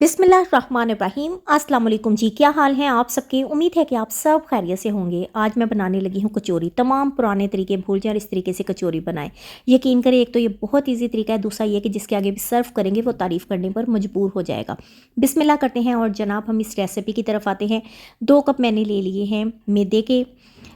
बिस्मिल्लाहिर्रहमानिर्रहीम। अस्सलाम वालेकुम जी, क्या हाल हैं आप सबके। उम्मीद है कि आप सब खैरियत से होंगे। आज मैं बनाने लगी हूँ कचौरी। तमाम पुराने तरीके भूल जाएं और इस तरीके से कचौरी बनाएं। यकीन करें, एक तो ये बहुत इजी तरीका है, दूसरा ये कि जिसके आगे भी सर्व करेंगे वो तारीफ़ करने पर मजबूर हो जाएगा। बिस्मिल्लाह करते हैं और जनाब हम इस रेसिपी की तरफ आते हैं। 2 कप मैंने ले लिए हैं मैदे के।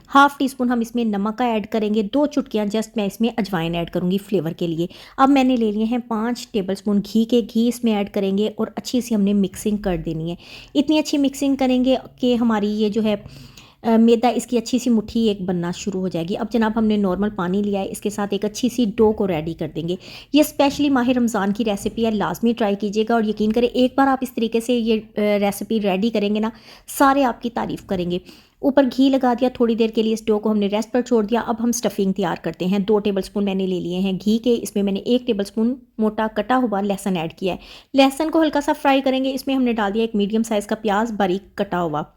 हाफ़ टी स्पून हम इसमें नमक का ऐड करेंगे। 2 चुटकियाँ जस्ट मैं इसमें अजवाइन ऐड करूँगी फ्लेवर के लिए। अब मैंने ले लिए हैं 5 टेबलस्पून घी इसमें ऐड करेंगे और अच्छी सी हमने मिक्सिंग कर देनी है। इतनी अच्छी मिक्सिंग करेंगे कि हमारी ये जो है मैदा इसकी अच्छी सी मुट्ठी एक बनना शुरू हो जाएगी। अब जनाब हमने नॉर्मल पानी लिया है, इसके साथ एक अच्छी सी डो को रेडी कर देंगे। ये स्पेशली माह रमज़ान की रेसिपी है, लाजमी ट्राई कीजिएगा और यकीन करें एक बार आप इस तरीके से ये रेसिपी रेडी करेंगे ना, सारे आपकी तारीफ़ करेंगे। ऊपर घी लगा दिया, थोड़ी देर के लिए इस डो को हमने रेस्ट पर छोड़ दिया। अब हम स्टफिंग तैयार करते हैं। 2 टेबलस्पून मैंने ले लिए हैं घी के। इसमें मैंने 1 टेबलस्पून मोटा कटा हुआ लहसुन ऐड किया है। लहसुन को हल्का सा फ्राई करेंगे। इसमें हमने डाल दिया एक मीडियम साइज़ का प्याज बारीक कटा हुआ।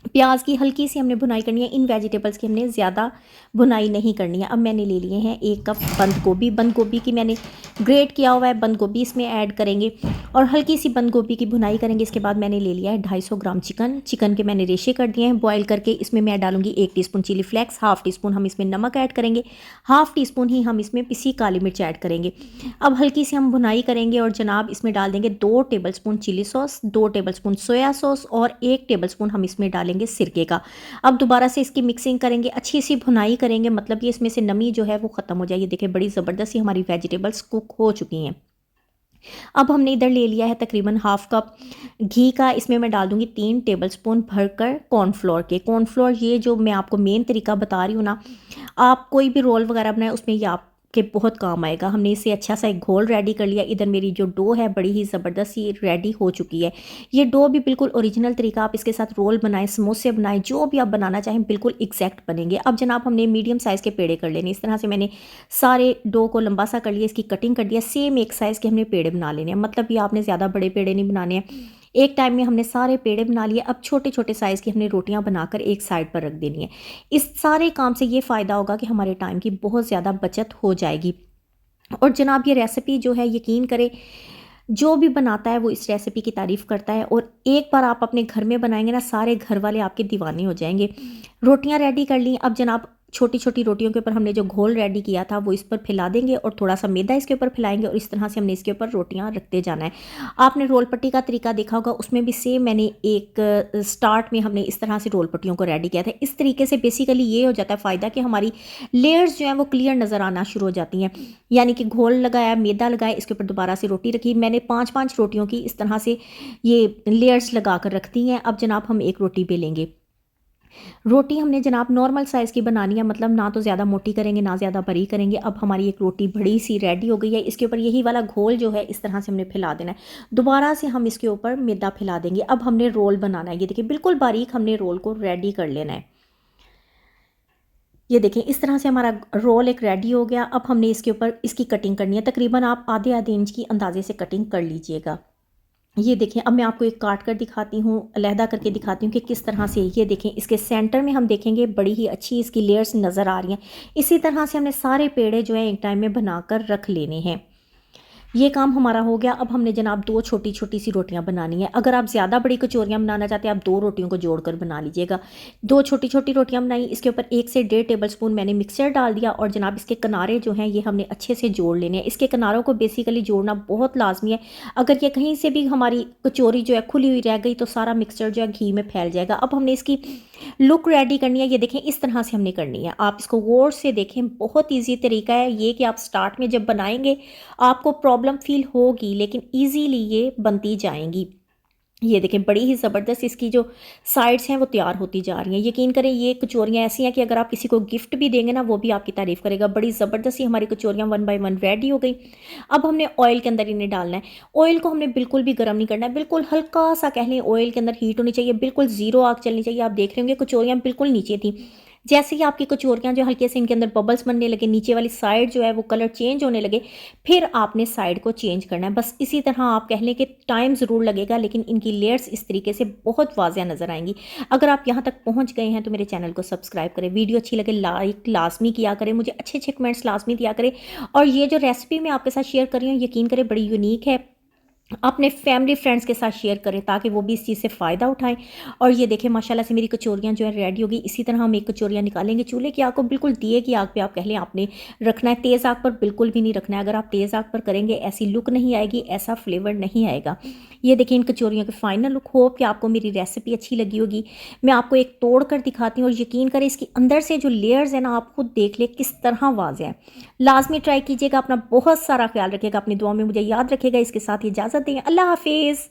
प्याज की हल्की सी हमने भुनाई करनी है। इन वेजिटेबल्स की हमने ज़्यादा भुनाई नहीं करनी है। अब मैंने ले लिए हैं 1 कप बंद गोभी की मैंने ग्रेट किया हुआ है, बंद गोभी इसमें ऐड करेंगे और हल्की सी बंद गोभी की भुनाई करेंगे। इसके बाद मैंने ले लिया है 250 ग्राम चिकन के मैंने रेशे कर दिए हैं बॉईल करके। इसमें मैं डालूंगी 1 teaspoon chilli flakes, half teaspoon हम इसमें नमक ऐड करेंगे, हाफ़ टी स्पून ही हम इसमें पिसी काली मिर्च ऐड करेंगे। अब हल्की सी हम भुनाई करेंगे और जनाब इसमें डाल देंगे 2 tablespoon chilli sauce, 2 tablespoon soya sauce और 1 टेबलस्पून हम इसमें डालेंगे सिरके का। अब दोबारा से इसकी मिक्सिंग करेंगे, अच्छी सी भुनाई करेंगे, मतलब ये इसमें से नमी जो है वो ख़त्म हो जाए। ये देखिए बड़ी ज़बरदस्त हमारी वेजिटेबल्स कुक हो चुकी हैं। अब हमने इधर ले लिया है तकरीबन हाफ़ कप घी का। इसमें मैं डाल दूंगी 3 टेबलस्पून भरकर कॉर्नफ्लोर। ये जो मैं आपको मेन तरीका बता रही हूँ ना, आप कोई भी रोल वगैरह बनाए उसमें ये आपके बहुत काम आएगा। हमने इसे अच्छा सा एक घोल रेडी कर लिया। इधर मेरी जो डो है बड़ी ही ज़बरदस्त ये रेडी हो चुकी है। ये डो भी बिल्कुल ओरिजिनल तरीका, आप इसके साथ रोल बनाएं, समोसे बनाएं, जो भी आप बनाना चाहें बिल्कुल एग्जैक्ट बनेंगे। अब जनाब हमने मीडियम साइज़ के पेड़े कर लेने। इस तरह से मैंने सारे डो को लंबा सा कर लिया, इसकी कटिंग कर दिया। सेम एक साइज़ के हमने पेड़े बना लेने हैं, मतलब ये आपने ज़्यादा बड़े पेड़े नहीं बनाने हैं। एक टाइम में हमने सारे पेड़े बना लिए। अब छोटे छोटे साइज़ की हमने रोटियां बनाकर एक साइड पर रख देनी है। इस सारे काम से ये फ़ायदा होगा कि हमारे टाइम की बहुत ज़्यादा बचत हो जाएगी। और जनाब ये रेसिपी जो है, यकीन करें जो भी बनाता है वो इस रेसिपी की तारीफ़ करता है और एक बार आप अपने घर में बनाएंगे ना, सारे घर वाले आपके दीवाने हो जाएंगे। रोटियां रेडी कर ली। अब जनाब छोटी छोटी रोटियों के ऊपर हमने जो घोल रेडी किया था वो इस पर फैला देंगे और थोड़ा सा मैदा इसके ऊपर फैलाएंगे और इस तरह से हमने इसके ऊपर रोटियां रखते जाना है। आपने रोल पट्टी का तरीका देखा होगा, उसमें भी सेम मैंने एक स्टार्ट में हमने इस तरह से रोल पट्टियों को रेडी किया था। इस तरीके से बेसिकली ये हो जाता है फ़ायदा कि हमारी लेयर्स जो हैं वो क्लियर नज़र आना शुरू हो जाती हैं। यानी कि घोल लगाया, मैदा लगाया, इसके ऊपर दोबारा से रोटी रखी। मैंने 5-5 रोटियों की इस तरह से ये लेयर्स लगा कर रख दी हैं। अब जनाब हम एक रोटी बेलेंगे। रोटी हमने जनाब नॉर्मल साइज़ की बनानी है, मतलब ना तो ज़्यादा मोटी करेंगे ना ज़्यादा बड़ी करेंगे। अब हमारी एक रोटी बड़ी सी रेडी हो गई है। इसके ऊपर यही वाला घोल जो है इस तरह से हमने फैला देना है। दोबारा से हम इसके ऊपर मैदा फैला देंगे। अब हमने रोल बनाना है। ये देखिए बिल्कुल बारीक हमने रोल को रेडी कर लेना है। ये देखें इस तरह से हमारा रोल एक रेडी हो गया। अब हमने इसके ऊपर इसकी कटिंग करनी है। तकरीबन आप आधे आधे इंच की अंदाजे से कटिंग कर लीजिएगा। ये देखें, अब मैं आपको एक काट कर दिखाती हूँ, अलहदा करके दिखाती हूँ कि किस तरह से। ये देखें इसके सेंटर में हम देखेंगे बड़ी ही अच्छी इसकी लेयर्स नज़र आ रही हैं। इसी तरह से हमने सारे पेड़े जो है एक टाइम में बनाकर रख लेने हैं। ये काम हमारा हो गया। अब हमने जनाब 2 छोटी छोटी सी रोटियां बनानी है। अगर आप ज़्यादा बड़ी कचौरियां बनाना चाहते हैं आप 2 रोटियों को जोड़कर बना लीजिएगा। 2 छोटी छोटी रोटियां बनाई। इसके ऊपर 1 से 1.5 टेबलस्पून मैंने मिक्सचर डाल दिया और जनाब इसके किनारे जो हैं ये हमने अच्छे से जोड़ लेने हैं। इसके किनारों को बेसिकली जोड़ना बहुत लाजमी है। अगर ये कहीं से भी हमारी कचौरी जो है खुली हुई रह गई तो सारा मिक्सचर जो है घी में फैल जाएगा। अब हमने इसकी लुक रेडी करनी है। ये देखें इस तरह से हमने करनी है। आप इसको गौर से देखें, बहुत ईजी तरीका है ये कि आप स्टार्ट में जब बनाएंगे आपको प्रॉब्लम फील होगी लेकिन इजीली ये बनती जाएंगी। ये देखें बड़ी ही ज़बरदस्त इसकी जो साइड्स हैं वो तैयार होती जा रही हैं। यकीन करें ये कचौरियाँ ऐसी हैं कि अगर आप किसी को गिफ्ट भी देंगे ना वो भी आपकी तारीफ़ करेगा। बड़ी ज़बरदस्त ही हमारी कचौरियाँ 1 बाय 1 रेडी हो गई। अब हमने ऑयल के अंदर इन्हें डालना है। ऑयल को हमने बिल्कुल भी गर्म नहीं करना है, बिल्कुल हल्का सा कह लें ऑयल के अंदर हीट होनी चाहिए, बिल्कुल ज़ीरो आग चलनी चाहिए। आप देख रहे होंगे कचौरियाँ बिल्कुल नीचे थी। जैसे ही आपकी कचौरियाँ जो हल्के से इनके अंदर बबल्स बनने लगे, नीचे वाली साइड जो है वो कलर चेंज होने लगे, फिर आपने साइड को चेंज करना है। बस इसी तरह आप कह लें कि टाइम ज़रूर लगेगा लेकिन इनकी लेयर्स इस तरीके से बहुत वाज़िया नज़र आएंगी। अगर आप यहाँ तक पहुँच गए हैं तो मेरे चैनल को सब्सक्राइब करें, वीडियो अच्छी लगे लाइक लाजमी किया करें, मुझे अच्छे अच्छे कमेंट्स लाजमी दिया करें। और ये जो रेसिपी मैं आपके साथ शेयर कर रही हूँ यकीन करें बड़ी यूनिक है। अपने फैमिली फ्रेंड्स के साथ शेयर करें ताकि वो भी इस चीज़ से फ़ायदा उठाएँ। और ये देखें माशाल्लाह से मेरी कचौरियाँ जो है रेडी हो गई। इसी तरह हम एक कचौरियाँ निकालेंगे। चूल्हे की आग को बिल्कुल दिए की आग पे आप कह लें आपने रखना है, तेज़ आग पर बिल्कुल भी नहीं रखना है। अगर आप तेज़ आग पर करेंगे ऐसी लुक नहीं आएगी, ऐसा फ्लेवर नहीं आएगा। ये देखिए इन कचौरियों की फाइनल लुक। होप कि आपको मेरी रेसिपी अच्छी लगी होगी। मैं आपको एक तोड़ कर दिखाती हूँ और यकीन करें इसके अंदर से जो लेयर्स हैं ना, आप खुद देख लें किस तरह वाज़ेह हैं। लाज़मी ट्राई कीजिएगा। अपना बहुत सारा ख्याल रखिएगा, अपनी दुआओं में मुझे याद रखिएगा। इसके साथ ही इजाज़त दें। अल्लाह हाफ़िज़।